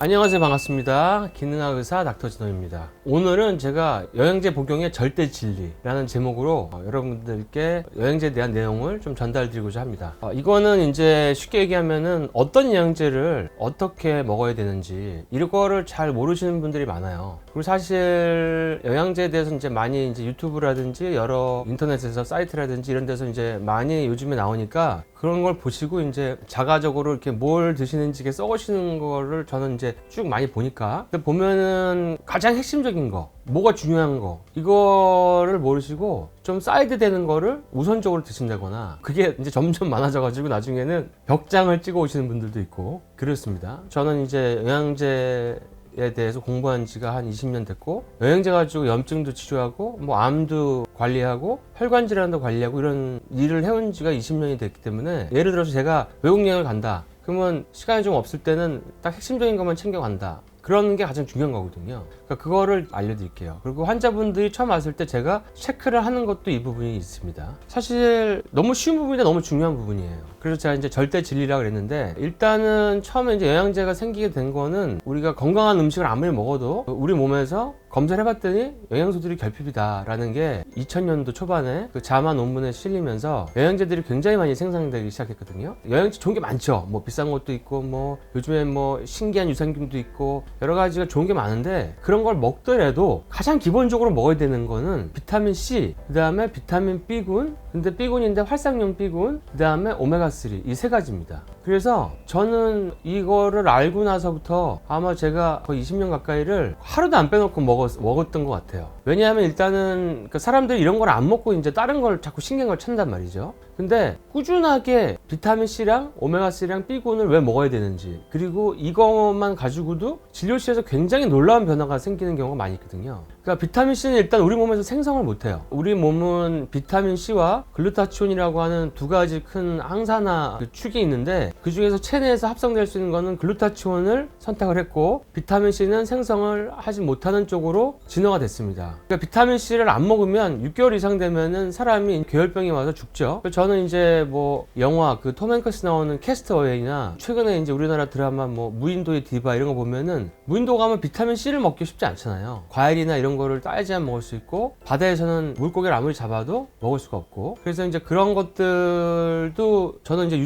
안녕하세요. 반갑습니다. 기능학 의사 닥터진호입니다. 오늘은 제가 영양제 복용의 절대 진리라는 제목으로 여러분들께 영양제에 대한 내용을 좀 전달드리고자 합니다. 이거는 이제 쉽게 얘기하면은 어떤 영양제를 어떻게 먹어야 되는지 이거를 잘 모르시는 분들이 많아요. 그리고 사실 영양제에 대해서 이제 많이 이제 유튜브라든지 여러 인터넷에서 사이트라든지 이런 데서 이제 많이 요즘에 나오니까 그런 걸 보시고 이제 자가적으로 이렇게 뭘 드시는지 이렇게 써오시는 거를 저는 이제 쭉 많이 보니까 보면은 가장 핵심적인 거, 뭐가 중요한 거, 이거를 모르시고 좀 사이드 되는 거를 우선적으로 드신다거나 그게 이제 점점 많아져 가지고 나중에는 벽장을 찍어 오시는 분들도 있고 그렇습니다. 저는 이제 영양제에 대해서 공부한 지가 한 20년 됐고, 영양제 가지고 염증도 치료하고 뭐 암도 관리하고 혈관 질환도 관리하고 이런 일을 해온 지가 20년이 됐기 때문에, 예를 들어서 제가 외국 여행을 간다 그러면 시간이 좀 없을 때는 딱 핵심적인 것만 챙겨간다, 그런 게 가장 중요한 거거든요. 그러니까 그거를 알려드릴게요. 그리고 환자분들이 처음 왔을 때 제가 체크를 하는 것도 이 부분이 있습니다. 사실 너무 쉬운 부분인데 너무 중요한 부분이에요. 그래서 제가 이제 절대 진리라고 그랬는데, 일단은 처음에 이제 영양제가 생기게 된 거는 우리가 건강한 음식을 아무리 먹어도 우리 몸에서 검사를 해봤더니 영양소들이 결핍이다 라는 게 2000년도 초반에 그 자마 논문에 실리면서 영양제들이 굉장히 많이 생산되기 시작했거든요. 영양제 좋은 게 많죠. 뭐 비싼 것도 있고 뭐 요즘에 뭐 신기한 유산균도 있고 여러 가지가 좋은 게 많은데, 그런 걸 먹더라도 가장 기본적으로 먹어야 되는 거는 비타민 C, 그 다음에 비타민 B군, 근데 B군인데 활성용 B군, 그 다음에 오메가3, 이 세 가지입니다. 그래서 저는 이거를 알고 나서부터 아마 제가 거의 20년 가까이를 하루도 안 빼놓고 먹었던 것 같아요. 왜냐하면 일단은 사람들이 이런 걸 안 먹고 이제 다른 걸 자꾸 신경을 찾는단 말이죠. 근데 꾸준하게 비타민C랑 오메가3랑 B군을 왜 먹어야 되는지, 그리고 이것만 가지고도 진료실에서 굉장히 놀라운 변화가 생기는 경우가 많이 있거든요. 그러니까 비타민C는 일단 우리 몸에서 생성을 못해요. 우리 몸은 비타민C와 글루타치온이라고 하는 두 가지 큰 항산화 축이 있는데, 그 중에서 체내에서 합성될 수 있는 거는 글루타치온을 선택을 했고, 비타민C는 생성을 하지 못하는 쪽으로 진화가 됐습니다. 그러니까 비타민C를 안 먹으면 6개월 이상 되면은 사람이 괴혈병이 와서 죽죠. 저는 이제 뭐 영화 그 톰 행크스 나오는 캐스트어웨이나 최근에 이제 우리나라 드라마 뭐 무인도의 디바 이런 거 보면은, 무인도 가면 비타민C를 먹기 쉽지 않잖아요. 과일이나 이런 거를 따야지만 먹을 수 있고, 바다에서는 물고기를 아무리 잡아도 먹을 수가 없고, 그래서 이제 그런 것들도 저는 이제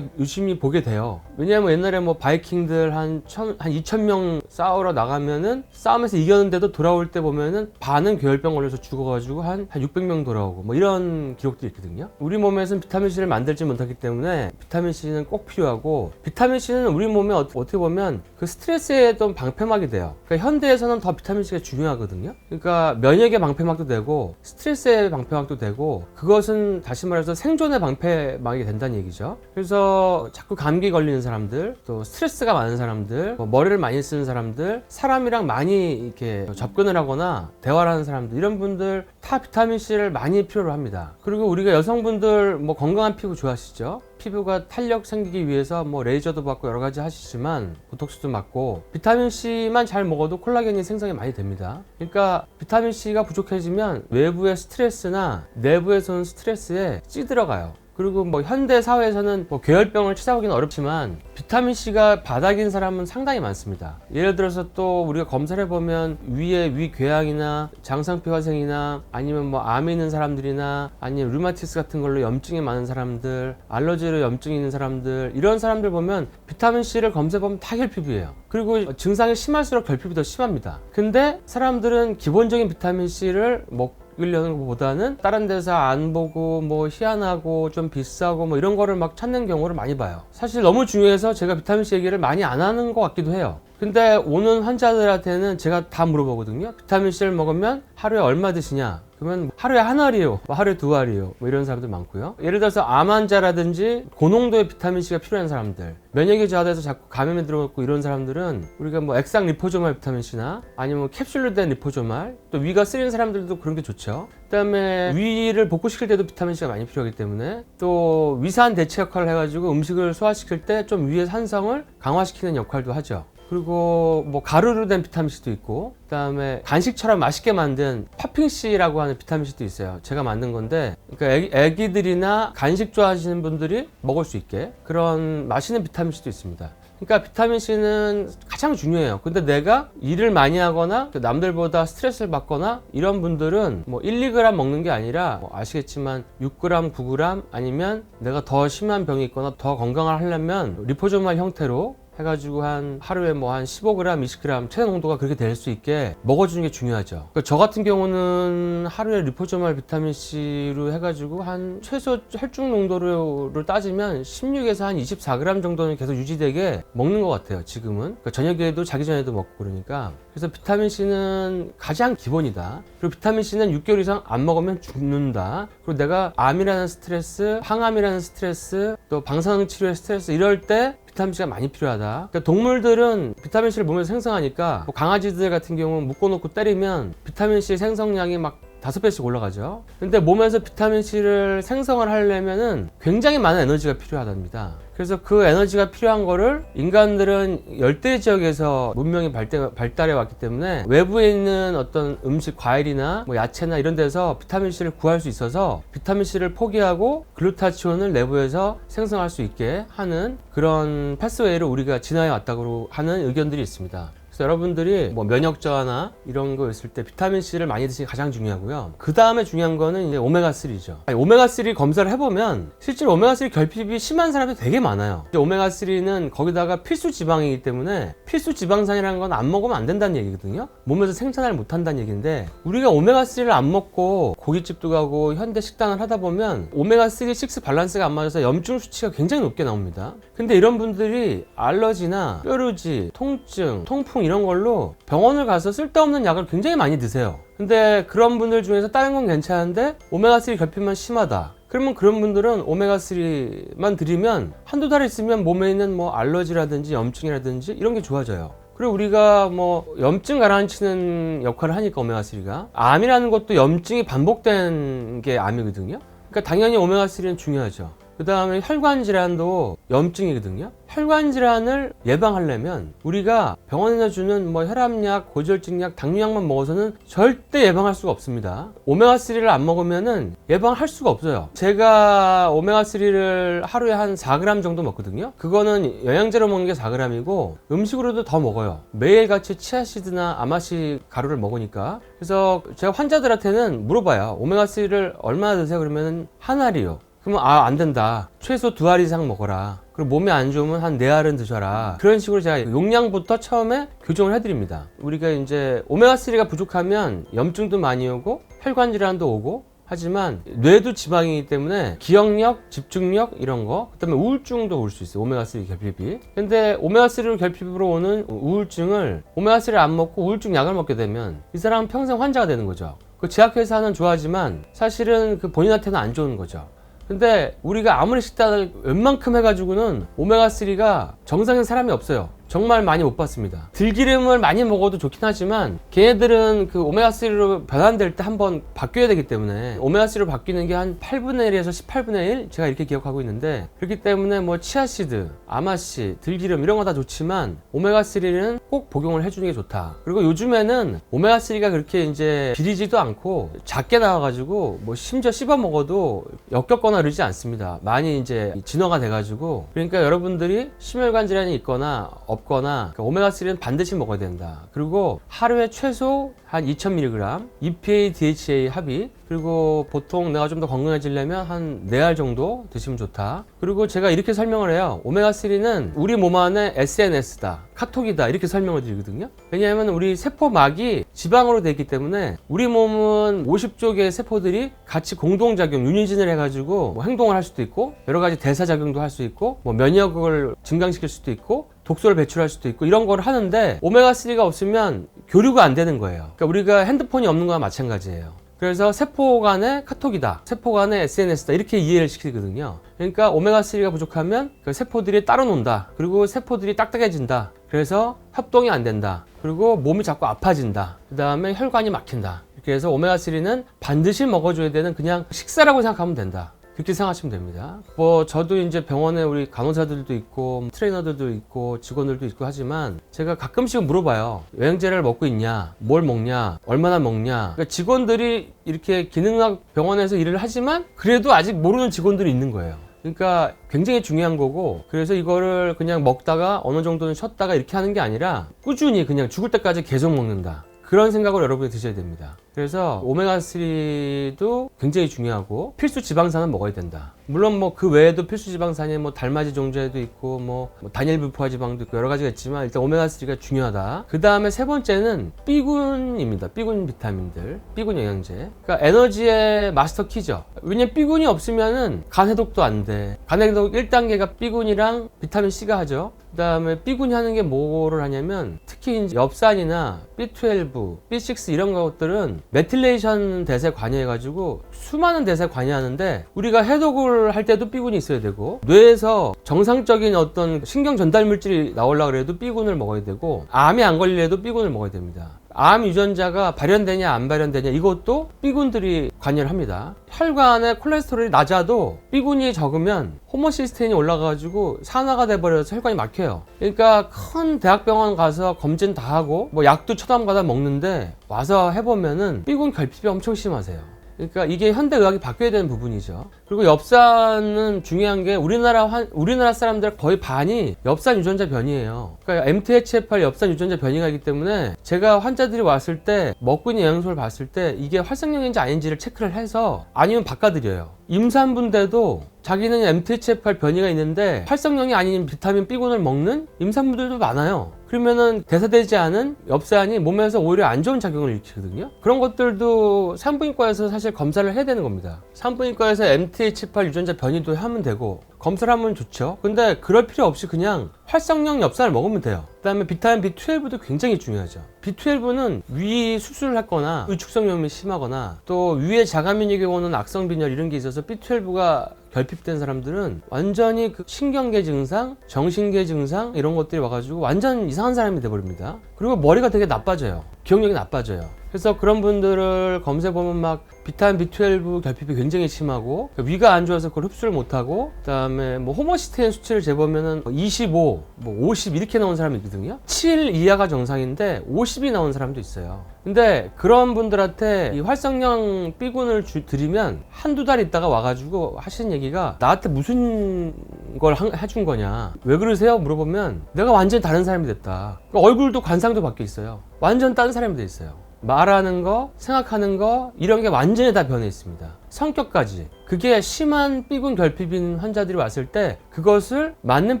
유심히 보게 돼요. 왜냐하면 옛날에 뭐 바이킹들 한 2000명 싸우러 나가면은 싸움에서 이겼는데도 돌아올 때 보면은 반은 괴혈병 걸려서 죽어가지고 한 600명 돌아오고 뭐 이런 기록도 있거든요. 우리 몸에서는 비타민C를 만들지 못하기 때문에 비타민C는 꼭 필요하고, 비타민C는 우리 몸에 어떻게 보면 그 스트레스의 또 방패막이 돼요. 그러니까 현대에서는 더 비타민C가 중요하거든요. 그러니까 면역의 방패막도 되고 스트레스의 방패막도 되고, 그것은 다시 말해서 생존의 방패막이 된다는 얘기죠. 그래서 자꾸 감기 걸리는 사람들, 또 스트레스가 많은 사람들, 뭐 머리를 많이 쓰는 사람들, 사람이랑 많이 이렇게 접근을 하거나 대화를 하는 사람들, 이런 분들 다 비타민C를 많이 필요로 합니다. 그리고 우리가 여성분들 뭐 건강한 피부 좋아하시죠? 피부가 탄력 생기기 위해서 뭐 레이저도 받고 여러 가지 하시지만 보톡스도 맞고, 비타민C만 잘 먹어도 콜라겐이 생성이 많이 됩니다. 그러니까 비타민C가 부족해지면 외부의 스트레스나 내부에서 오는 스트레스에 찌들어가요. 그리고 뭐 현대 사회에서는 뭐 괴혈병을 찾아보기는 어렵지만 비타민C가 바닥인 사람은 상당히 많습니다. 예를 들어서 또 우리가 검사를 해보면 위에 위궤양이나 장상피화생이나 아니면 뭐 암이 있는 사람들이나 아니면 류마티스 같은 걸로 염증이 많은 사람들, 알러지로 염증이 있는 사람들, 이런 사람들 보면 비타민C를 검사해보면 다 결핍이에요. 그리고 증상이 심할수록 결핍이 더 심합니다. 근데 사람들은 기본적인 비타민C를 먹으려는 것보다는 다른 데서 안 보고 뭐 희한하고 좀 비싸고 뭐 이런 거를 막 찾는 경우를 많이 봐요. 사실 너무 중요해서 제가 비타민C 얘기를 많이 안 하는 것 같기도 해요. 근데 오는 환자들한테는 제가 다 물어보거든요. 비타민C를 먹으면 하루에 얼마 드시냐? 그러면 하루에 한 알이요, 하루에 두 알이요, 뭐 이런 사람들 많고요. 예를 들어서 암 환자라든지 고농도의 비타민C가 필요한 사람들, 면역이 저하돼서 자꾸 감염이 들어오고 이런 사람들은 우리가 뭐 액상 리포조말 비타민C나 아니면 캡슐로 된 리포조말, 또 위가 쓰린 사람들도 그런 게 좋죠. 그 다음에 위를 복구시킬 때도 비타민C가 많이 필요하기 때문에, 또 위산 대체 역할을 해가지고 음식을 소화시킬 때 좀 위의 산성을 강화시키는 역할도 하죠. 그리고 뭐 가루로 된 비타민C도 있고, 그다음에 간식처럼 맛있게 만든 팥빙C라고 하는 비타민C도 있어요. 제가 만든 건데, 그러니까 애기들이나 간식 좋아하시는 분들이 먹을 수 있게 그런 맛있는 비타민C도 있습니다. 그러니까 비타민C는 가장 중요해요. 근데 내가 일을 많이 하거나 남들보다 스트레스를 받거나 이런 분들은 뭐 1, 2g 먹는 게 아니라 뭐 아시겠지만 6g, 9g 아니면 내가 더 심한 병이 있거나 더 건강을 하려면 리포소말 형태로 해가지고 하루에 뭐 한 15g, 20g 체내 농도가 그렇게 될 수 있게 먹어주는 게 중요하죠. 그러니까 저 같은 경우는 하루에 리포소말 비타민C로 해가지고 한 최소 혈중 농도를 따지면 16에서 한 24g 정도는 계속 유지되게 먹는 것 같아요, 지금은. 그러니까 저녁에도 자기 전에도 먹고 그러니까. 그래서 비타민C는 가장 기본이다. 그리고 비타민C는 6개월 이상 안 먹으면 죽는다. 그리고 내가 암이라는 스트레스, 항암이라는 스트레스, 또 방사능 치료의 스트레스 이럴 때 비타민C가 많이 필요하다. 그러니까 동물들은 비타민C를 몸에서 생성하니까 뭐 강아지들 같은 경우는 묶어놓고 때리면 비타민C 생성량이 막 5배씩 올라가죠. 근데 몸에서 비타민C를 생성을 하려면은 굉장히 많은 에너지가 필요하답니다. 그래서 그 에너지가 필요한 거를 인간들은 열대 지역에서 문명이 발달해 왔기 때문에 외부에 있는 어떤 음식, 과일이나 뭐 야채나 이런 데서 비타민C를 구할 수 있어서 비타민C를 포기하고 글루타치온을 내부에서 생성할 수 있게 하는 그런 패스웨이를 우리가 지나해 왔다고 하는 의견들이 있습니다. 여러분들이 뭐 면역 저하나 이런 거 있을 때 비타민C를 많이 드시는 게 가장 중요하고요. 그 다음에 중요한 거는 이제 오메가3죠. 오메가3 검사를 해보면 실제로 오메가3 결핍이 심한 사람들이 되게 많아요. 오메가3는 거기다가 필수 지방이기 때문에 필수 지방산이라는 건 안 먹으면 안 된다는 얘기거든요. 몸에서 생산을 못 한다는 얘기인데 우리가 오메가3를 안 먹고 고깃집도 가고 현대 식단을 하다 보면 오메가3, 6 밸런스가 안 맞아서 염증 수치가 굉장히 높게 나옵니다. 근데 이런 분들이 알러지나 뾰루지, 통증, 통풍 이런 걸로 병원을 가서 쓸데없는 약을 굉장히 많이 드세요. 근데 그런 분들 중에서 다른 건 괜찮은데 오메가3 결핍만 심하다. 그러면 그런 분들은 오메가3만 드리면 한두 달 있으면 몸에 있는 뭐 알러지라든지 염증이라든지 이런 게 좋아져요. 그리고 우리가 뭐 염증 가라앉히는 역할을 하니까 오메가3가 암이라는 것도 염증이 반복된 게 암이거든요. 그러니까 당연히 오메가3는 중요하죠. 그 다음에 혈관 질환도 염증이거든요. 혈관 질환을 예방하려면 우리가 병원에서 주는 뭐 혈압약, 고지혈증약, 당뇨약만 먹어서는 절대 예방할 수가 없습니다. 오메가3를 안 먹으면은 예방할 수가 없어요. 제가 오메가3를 하루에 한 4g 정도 먹거든요. 그거는 영양제로 먹는 게 4g이고 음식으로도 더 먹어요. 매일같이 치아씨드나 아마씨 가루를 먹으니까. 그래서 제가 환자들한테는 물어봐요. 오메가3를 얼마나 드세요? 그러면은 한 알이요. 그러면 안 된다. 최소 2알 이상 먹어라. 그리고 몸에 안 좋으면 한 4알은 드셔라. 그런 식으로 제가 용량부터 처음에 교정을 해드립니다. 우리가 이제 오메가3가 부족하면 염증도 많이 오고 혈관 질환도 오고 하지만 뇌도 지방이기 때문에 기억력, 집중력 이런 거, 그다음에 우울증도 올 수 있어요. 오메가3 결핍이. 근데 오메가3 결핍으로 오는 우울증을 오메가3를 안 먹고 우울증 약을 먹게 되면 이 사람은 평생 환자가 되는 거죠. 그 제약회사는 좋아하지만 사실은 그 본인한테는 안 좋은 거죠. 근데 우리가 아무리 식단을 웬만큼 해가지고는 오메가3가 정상인 사람이 없어요. 정말 많이 못 봤습니다. 들기름을 많이 먹어도 좋긴 하지만 걔네들은 그 오메가3로 변환될 때 한번 바뀌어야 되기 때문에 오메가3로 바뀌는 게 한 8분의 1에서 18분의 1 제가 이렇게 기억하고 있는데 그렇기 때문에 뭐 치아씨드, 아마씨, 들기름 이런 거 다 좋지만 오메가3는 꼭 복용을 해주는 게 좋다. 그리고 요즘에는 오메가3가 그렇게 이제 비리지도 않고 작게 나와가지고 뭐 심지어 씹어 먹어도 역겹거나 그러지 않습니다. 많이 이제 진화가 돼가지고 그러니까 여러분들이 심혈관 질환이 있거나 없거나 오메가3는 반드시 먹어야 된다. 그리고 하루에 최소 한 2000mg EPA, DHA 합이 그리고 보통 내가 좀 더 건강해지려면 한 4알 정도 드시면 좋다. 그리고 제가 이렇게 설명을 해요. 오메가3는 우리 몸 안에 SNS다, 카톡이다 이렇게 설명을 드리거든요. 왜냐하면 우리 세포막이 지방으로 되어 있기 때문에 우리 몸은 50조 개의 세포들이 같이 공동작용, 유니진을 해가지고 뭐 행동을 할 수도 있고 여러 가지 대사작용도 할 수 있고 뭐 면역을 증강시킬 수도 있고 독소를 배출할 수도 있고 이런 걸 하는데 오메가3가 없으면 교류가 안 되는 거예요. 그러니까 우리가 핸드폰이 없는 거와 마찬가지예요. 그래서 세포 간의 카톡이다, 세포 간의 SNS다 이렇게 이해를 시키거든요. 그러니까 오메가3가 부족하면 그 세포들이 따로 논다. 그리고 세포들이 딱딱해진다. 그래서 협동이 안 된다. 그리고 몸이 자꾸 아파진다. 그 다음에 혈관이 막힌다. 그래서 오메가3는 반드시 먹어줘야 되는 그냥 식사라고 생각하면 된다. 그렇게 생각하시면 됩니다. 뭐 저도 이제 병원에 우리 간호사들도 있고 트레이너들도 있고 직원들도 있고 하지만 제가 가끔씩 물어봐요. 영양제를 먹고 있냐? 뭘 먹냐? 얼마나 먹냐? 그러니까 직원들이 이렇게 기능학 병원에서 일을 하지만 그래도 아직 모르는 직원들이 있는 거예요. 그러니까 굉장히 중요한 거고, 그래서 이거를 그냥 먹다가 어느 정도는 쉬었다가 이렇게 하는 게 아니라 꾸준히 그냥 죽을 때까지 계속 먹는다. 그런 생각을 여러분이 드셔야 됩니다. 그래서 오메가3도 굉장히 중요하고 필수 지방산은 먹어야 된다. 물론 뭐 그 외에도 필수 지방산이 뭐 달맞이 종자에도 있고 뭐 단일 불포화 지방도 있고 여러 가지가 있지만 일단 오메가3가 중요하다. 그 다음에 세 번째는 B군입니다. B군 비타민들, B군 영양제. 그러니까 에너지의 마스터 키죠. 왜냐면 B군이 없으면은 간 해독도 안 돼. 간 해독 1단계가 B군이랑 비타민 C가 하죠. 그 다음에 B군이 하는 게 뭐를 하냐면 특히 이제 엽산이나 B12, B6 이런 것들은 메틸레이션 대사에 관여해가지고 수많은 대사에 관여하는데 우리가 해독을 할 때도 B군이 있어야 되고 뇌에서 정상적인 어떤 신경 전달 물질이 나오려고 해도 B군을 먹어야 되고 암에 안 걸리려도 B군을 먹어야 됩니다. 암 유전자가 발현되냐 안 발현되냐 이것도 B군들이 관여를 합니다. 혈관에 콜레스테롤이 낮아도 B군이 적으면 호모시스테인이 올라가가지고 산화가 돼버려서 혈관이 막혀요. 그러니까 큰 대학병원 가서 검진 다 하고 뭐 약도 처방받아 먹는데 와서 해보면은 B군 결핍이 엄청 심하세요. 그러니까 이게 현대의학이 바뀌어야 되는 부분이죠. 그리고 엽산은 중요한 게 우리나라 사람들 거의 반이 엽산 유전자 변이에요. 그러니까 MTHFR 엽산 유전자 변이가 있기 때문에 제가 환자들이 왔을 때 먹고 있는 영양소를 봤을 때 이게 활성형인지 아닌지를 체크를 해서 아니면 바꿔드려요. 임산부인데도 자기는 MTHFR 변이가 있는데 활성형이 아닌 비타민 B군을 먹는 임산부들도 많아요. 그러면은 대사되지 않은 엽산이 몸에서 오히려 안 좋은 작용을 일으키거든요. 그런 것들도 산부인과에서 사실 검사를 해야 되는 겁니다. 산부인과에서 MTHFR 유전자 변이도 하면 되고 검사를 하면 좋죠. 근데 그럴 필요 없이 그냥 활성형 엽산을 먹으면 돼요. 그 다음에 비타민 B12도 굉장히 중요하죠. B12는 위 수술을 했거나 의축성염이 심하거나 또 위에 자가면역이 오는 악성 빈혈 이런 게 있어서 B12가 결핍된 사람들은 완전히 그 신경계 증상, 정신계 증상 이런 것들이 와가지고 완전 이상한 사람이 돼버립니다. 그리고 머리가 되게 나빠져요. 기억력이 나빠져요. 그래서 그런 분들을 검사해보면 막 비타민 B12 결핍이 굉장히 심하고 위가 안 좋아서 그걸 흡수를 못하고 그 다음에 뭐 호모시스테인 수치를 재보면은 25, 뭐 50 이렇게 나온 사람이 있거든요. 7 이하가 정상인데 50이 나온 사람도 있어요. 근데 그런 분들한테 이 활성형 B군을 드리면 한두 달 있다가 와가지고 하시는 얘기가 나한테 무슨 걸 해준 거냐, 왜 그러세요? 물어보면 내가 완전히 다른 사람이 됐다. 그러니까 얼굴도 관상도 바뀌어 있어요. 완전 다른 사람이 돼 있어요. 말하는 거, 생각하는 거 이런 게 완전히 다 변해 있습니다. 성격까지. 그게 심한 B군 결핍인 환자들이 왔을 때 그것을 맞는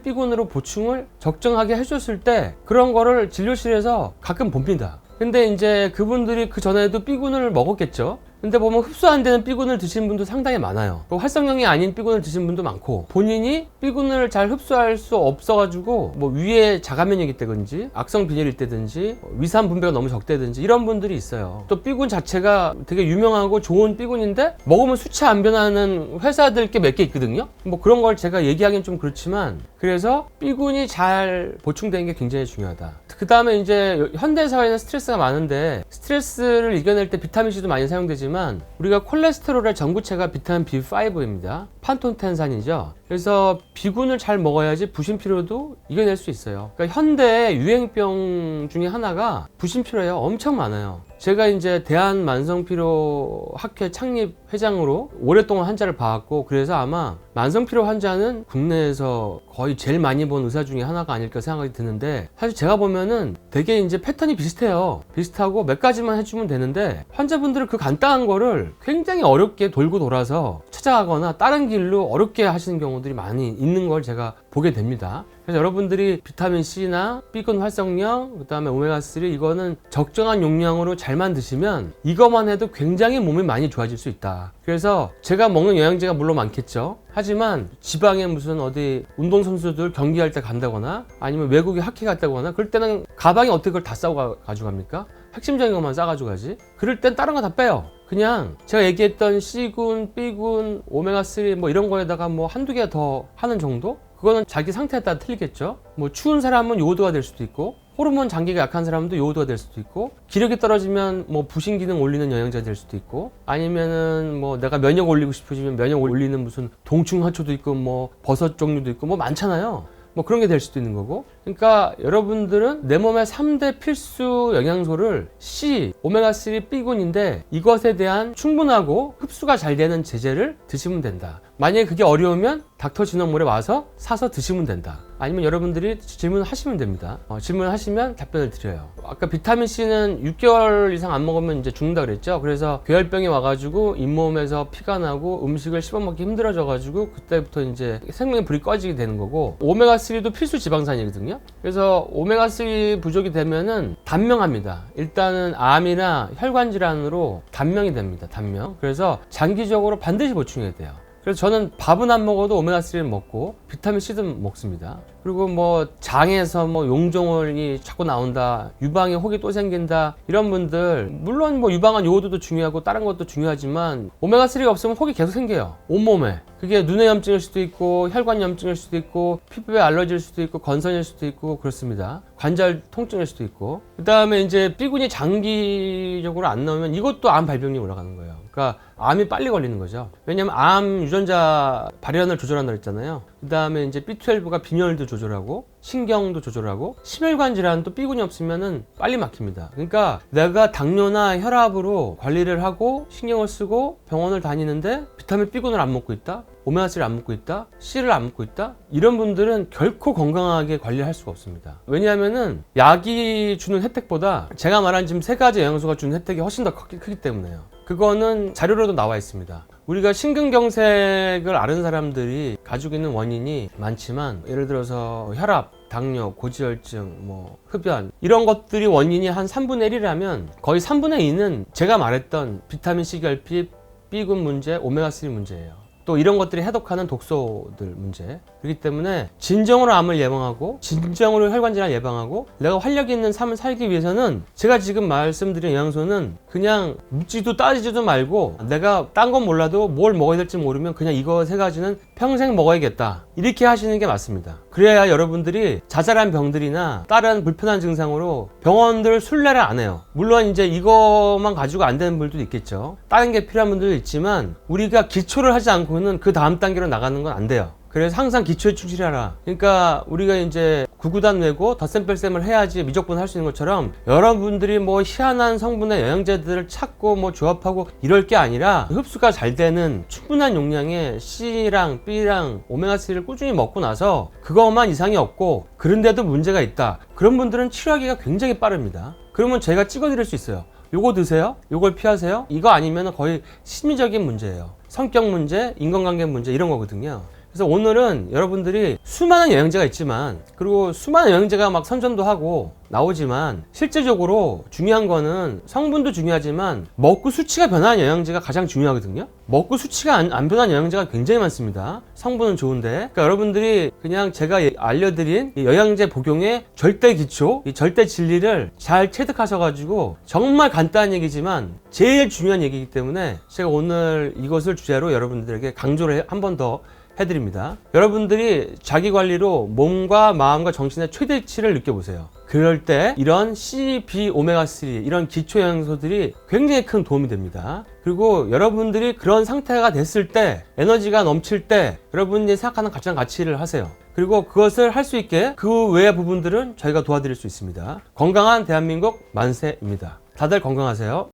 B군으로 보충을 적정하게 해줬을 때 그런 거를 진료실에서 가끔 봅니다. 근데 이제 그분들이 그 전에도 B군을 먹었겠죠. 근데 보면 흡수 안 되는 B군을 드신 분도 상당히 많아요. 활성형이 아닌 B군을 드신 분도 많고 본인이 B군을 잘 흡수할 수 없어가지고 뭐 위에 자가면역이 있다든지 악성 빈혈이 있다든지 위산 분배가 너무 적다든지 이런 분들이 있어요. 또 B군 자체가 되게 유명하고 좋은 B군인데 먹으면 수치 안 변하는 회사들 게 몇 개 있거든요. 뭐 그런 걸 제가 얘기하기는 좀 그렇지만 그래서 B군이 잘 보충되는 게 굉장히 중요하다. 그 다음에 이제 현대사회는 스트레스가 많은데 스트레스를 이겨낼 때 비타민C도 많이 사용되지만 우리가 콜레스테롤의 전구체가 비타민 B5입니다. 판톤텐산이죠. 그래서 B군을 잘 먹어야지 부신피로도 이겨낼 수 있어요. 그러니까 현대 유행병 중에 하나가 부신피로예요. 엄청 많아요. 제가 이제 대한만성피로학회 창립 회장으로 오랫동안 환자를 봐왔고 그래서 아마 만성피로 환자는 국내에서 거의 제일 많이 본 의사 중에 하나가 아닐까 생각이 드는데 사실 제가 보면은 되게 이제 패턴이 비슷해요. 비슷하고 몇 가지만 해주면 되는데 환자분들은 그 간단한 거를 굉장히 어렵게 돌고 돌아서 찾아가거나 다른 길로 어렵게 하시는 경우들이 많이 있는 걸 제가 보게 됩니다. 그래서 여러분들이 비타민C나 B군 활성형, 그 다음에 오메가3 이거는 적정한 용량으로 잘만 드시면 이것만 해도 굉장히 몸이 많이 좋아질 수 있다. 그래서 제가 먹는 영양제가 물론 많겠죠. 하지만 지방에 무슨 어디 운동선수들 경기할 때 간다거나 아니면 외국에 학회 갔다거나 그럴 때는 가방에 어떻게 그걸 다 싸고 가져갑니까? 핵심적인 것만 싸가지고 가지. 그럴 땐 다른 거 다 빼요. 그냥 제가 얘기했던 C군, B군, 오메가3 뭐 이런 거에다가 뭐 한두 개 더 하는 정도? 그거는 자기 상태에 따라 틀리겠죠. 뭐 추운 사람은 요오드가 될 수도 있고 호르몬 장기가 약한 사람도 요오드가 될 수도 있고, 기력이 떨어지면 뭐 부신 기능 올리는 영양제가 될 수도 있고, 아니면은 뭐 내가 면역 올리고 싶으시면 면역 올리는 무슨 동충하초도 있고 뭐 버섯 종류도 있고 뭐 많잖아요. 뭐 그런 게 될 수도 있는 거고. 그러니까 여러분들은 내 몸의 3대 필수 영양소를 C, 오메가3, B군인데 이것에 대한 충분하고 흡수가 잘 되는 제제를 드시면 된다. 만약에 그게 어려우면 닥터 진원몰에 와서 사서 드시면 된다. 아니면 여러분들이 질문하시면 됩니다. 질문하시면 답변을 드려요. 아까 비타민C는 6개월 이상 안 먹으면 이제 죽는다 그랬죠. 그래서 괴혈병이 와가지고 잇몸에서 피가 나고 음식을 씹어먹기 힘들어져가지고 그때부터 이제 생명의 불이 꺼지게 되는 거고, 오메가3도 필수 지방산이거든요. 그래서 오메가3 부족이 되면은 단명합니다. 일단은 암이나 혈관 질환으로 단명이 됩니다. 단명. 그래서 장기적으로 반드시 보충해야 돼요. 그래서 저는 밥은 안 먹어도 오메가3는 먹고 비타민C도 먹습니다. 그리고 뭐 장에서 뭐 용종이 자꾸 나온다, 유방에 혹이 또 생긴다, 이런 분들 물론 뭐 유방한 요오드도 중요하고 다른 것도 중요하지만 오메가3가 없으면 혹이 계속 생겨요. 온몸에. 그게 눈의 염증일 수도 있고 혈관 염증일 수도 있고 피부에 알러지일 수도 있고 건선일 수도 있고 그렇습니다. 관절 통증일 수도 있고. 그 다음에 이제 B군이 장기적으로 안 나오면 이것도 암 발병률이 올라가는 거예요. 그러니까 암이 빨리 걸리는 거죠. 왜냐면 암 유전자 발현을 조절한다고 했잖아요. 그 다음에 이제 B12가 빈혈도 조절하고 신경도 조절하고 심혈관 질환도 B군이 없으면은 빨리 막힙니다. 그러니까 내가 당뇨나 혈압으로 관리를 하고 신경을 쓰고 병원을 다니는데 비타민 B군을 안 먹고 있다, 오메가3를 안 먹고 있다, C를 안 먹고 있다, 이런 분들은 결코 건강하게 관리할 수가 없습니다. 왜냐하면은 약이 주는 혜택보다 제가 말한 지금 3가지 영양소가 주는 혜택이 훨씬 더 크기 때문에요. 그거는 자료로도 나와 있습니다. 우리가 심근경색을 앓은 사람들이 가지고 있는 원인이 많지만, 예를 들어서 혈압, 당뇨, 고지혈증, 뭐 흡연, 이런 것들이 원인이 한 3분의 1이라면 거의 3분의 2는 제가 말했던 비타민C 결핍, B군 문제, 오메가3 문제예요. 또 이런 것들이 해독하는 독소들 문제. 그렇기 때문에 진정으로 암을 예방하고 진정으로 혈관질환 예방하고 내가 활력 있는 삶을 살기 위해서는 제가 지금 말씀드린 영양소는 그냥 묻지도 따지지도 말고, 내가 딴 건 몰라도 뭘 먹어야 될지 모르면 그냥 이거 3가지는 평생 먹어야겠다, 이렇게 하시는 게 맞습니다. 그래야 여러분들이 자잘한 병들이나 다른 불편한 증상으로 병원들 순례를 안 해요. 물론 이제 이것만 가지고 안 되는 분들도 있겠죠. 다른 게 필요한 분들도 있지만 우리가 기초를 하지 않고는 그 다음 단계로 나가는 건 안 돼요. 그래서 항상 기초에 충실하라. 그러니까 우리가 이제 구구단 외고 덧셈뺄셈을 해야지 미적분 할 수 있는 것처럼, 여러분들이 뭐 희한한 성분의 영양제들을 찾고 뭐 조합하고 이럴 게 아니라 흡수가 잘 되는 충분한 용량의 C랑 B랑 오메가3를 꾸준히 먹고 나서 그것만 이상이 없고 그런데도 문제가 있다, 그런 분들은 치료하기가 굉장히 빠릅니다. 그러면 제가 찍어드릴 수 있어요. 요거 드세요, 요걸 피하세요. 이거 아니면 거의 심리적인 문제예요. 성격 문제, 인간관계 문제, 이런 거거든요. 그래서 오늘은 여러분들이 수많은 영양제가 있지만, 그리고 수많은 영양제가 막 선전도 하고 나오지만, 실제적으로 중요한 거는 성분도 중요하지만 먹고 수치가 변하는 영양제가 가장 중요하거든요. 먹고 수치가 안 변하는 영양제가 굉장히 많습니다. 성분은 좋은데. 그러니까 여러분들이 그냥 제가 알려드린 이 영양제 복용의 절대 기초, 이 절대 진리를 잘 체득하셔가지고, 정말 간단한 얘기지만 제일 중요한 얘기이기 때문에 제가 오늘 이것을 주제로 여러분들에게 강조를 한 번 더 해드립니다. 여러분들이 자기 관리로 몸과 마음과 정신의 최대치를 느껴보세요. 그럴 때 이런 C, B, 오메가3 이런 기초 영양소들이 굉장히 큰 도움이 됩니다. 그리고 여러분들이 그런 상태가 됐을 때, 에너지가 넘칠 때 여러분이 생각하는 가장 가치를 하세요. 그리고 그것을 할 수 있게 그 외의 부분들은 저희가 도와드릴 수 있습니다. 건강한 대한민국 만세입니다. 다들 건강하세요.